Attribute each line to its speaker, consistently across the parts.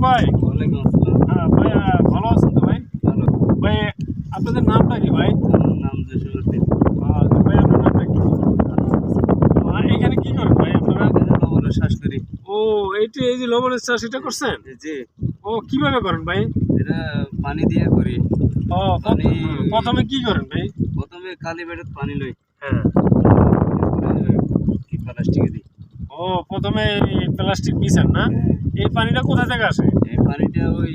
Speaker 1: ভাই।
Speaker 2: ওয়ালাইকুম আসসালাম।
Speaker 1: হ্যাঁ ভাই, ভালো আছেন তো ভাই?
Speaker 2: ভালো।
Speaker 1: ভাই আপনাদের নামটা কি ভাই?
Speaker 2: আমার নাম জসিমউদ্দিন।
Speaker 1: ভাই আপনার নামটা কি? এখানে কি করেন ভাই আপনারা?
Speaker 2: লবণের শ্বাস করি।
Speaker 1: ও এই যে লবণের চাষ এটা করছেন?
Speaker 2: জি,
Speaker 1: ও কিভাবে করেন ভাই?
Speaker 2: এটা পানি দিয়ে করি।
Speaker 1: ও
Speaker 2: পানি
Speaker 1: প্রথমে কি করেন ভাই?
Speaker 2: প্রথমে কালি বেড়ে পানি লই,
Speaker 1: হ্যাঁ।
Speaker 2: কি প্লাস্টিকে দিই।
Speaker 1: ও প্রথমে প্লাস্টিক বিছান না? এই পানিটা কোথা থেকে আসে?
Speaker 2: এই পানিটা ওই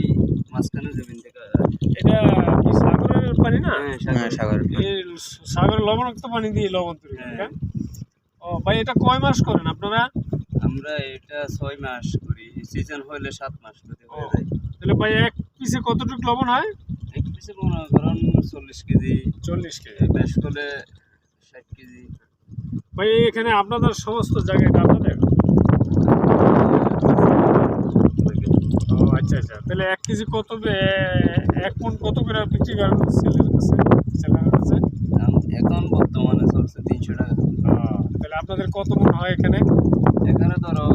Speaker 2: মাঝখানে জমিন থেকে
Speaker 1: এটা কি সাগরের পানি না?
Speaker 2: সাগরের পানি।
Speaker 1: এই সাগরের লবণাক্ত পানি দিয়ে লবণ তৈরি করেন,
Speaker 2: হ্যাঁ।
Speaker 1: ও ভাই এটা কয় মাস করেন আপনারা?
Speaker 2: আমরা এটা 6 মাস করি, সিজন হইলে 7 মাস করতে
Speaker 1: ও
Speaker 2: হয়ে যায়।
Speaker 1: তাহলে ভাই এক পিসে কতটুকু লবণ হয়?
Speaker 2: এক পিসে মনে করেন 40 কেজি,
Speaker 1: 40 কেজি।
Speaker 2: বেশ করলে 60 কেজি।
Speaker 1: ভাই এখানে আপনাদের সমস্ত জায়গাটা আপনাদের? ও আচ্ছা আচ্ছা, তাহলে 1 কেজি কত 1 মণ কত করে বিক্রি করেন সেলের কাছে?
Speaker 2: এখন বর্তমানে চলছে 300 টাকা।
Speaker 1: তাহলে আপনাদের কত মণ হয় এখানে?
Speaker 2: এখানে ধরো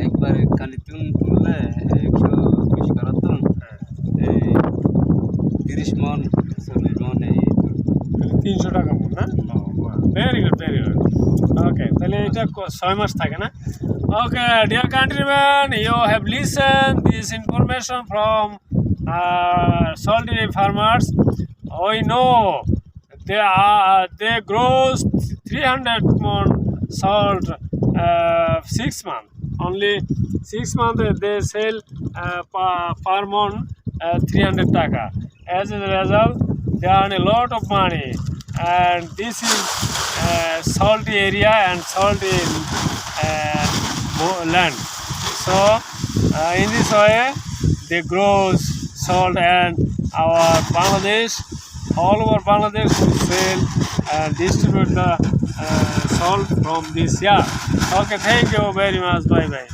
Speaker 2: একবারে কালিতুন তুললে 120 কারাতুন, এই 30 মন 40 মন এই
Speaker 1: তাহলে 300 টাকা মণ না? Very good very good. Okay, তাহলে এটা 6 মাস থাকে না? Okay, dear countrymen, you have listened this information from salt farmers. We know they grow 300 mon salt 6 months. Only 6 months they sell per mon 300 taka. As a result, they earn a lot of money. And this is salty area and salty land. So in this way they grow salt, and our Bangladesh, all over Bangladesh, we sell and distribute the salt from this year. Okay, thank you very much. Bye bye.